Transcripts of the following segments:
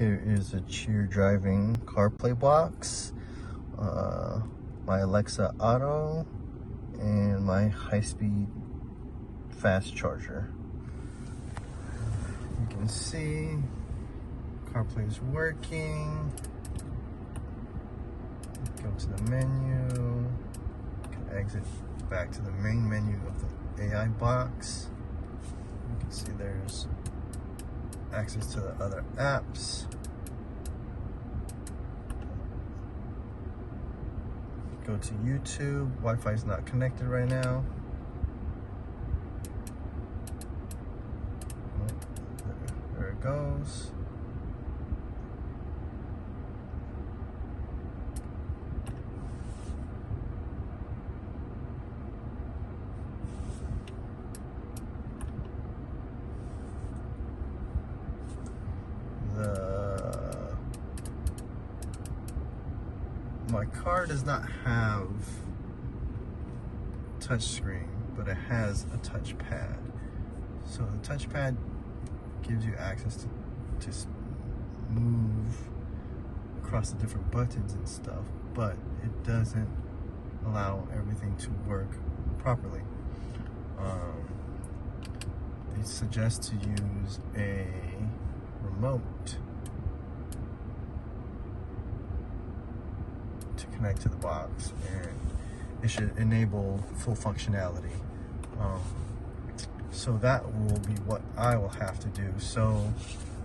Here is a CheerDriving CarPlay box, my Alexa Auto, and my high-speed fast charger. You can see CarPlay is working. Go to the menu. You can exit back to the main menu of the AI box. You can see there's access to the other apps. Go to YouTube. Wi-Fi is not connected right now. There it goes. My car does not have touch screen, but it has a touchpad. So the touchpad gives you access to move across the different buttons and stuff, but it doesn't allow everything to work properly. They suggest to use a remote to connect to the box, and it should enable full functionality. So that will be what I will have to do. So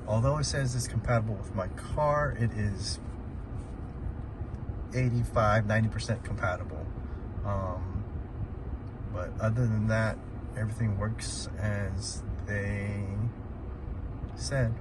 although it says it's compatible with my car, it is 85–90% compatible. But other than that, everything works as they said.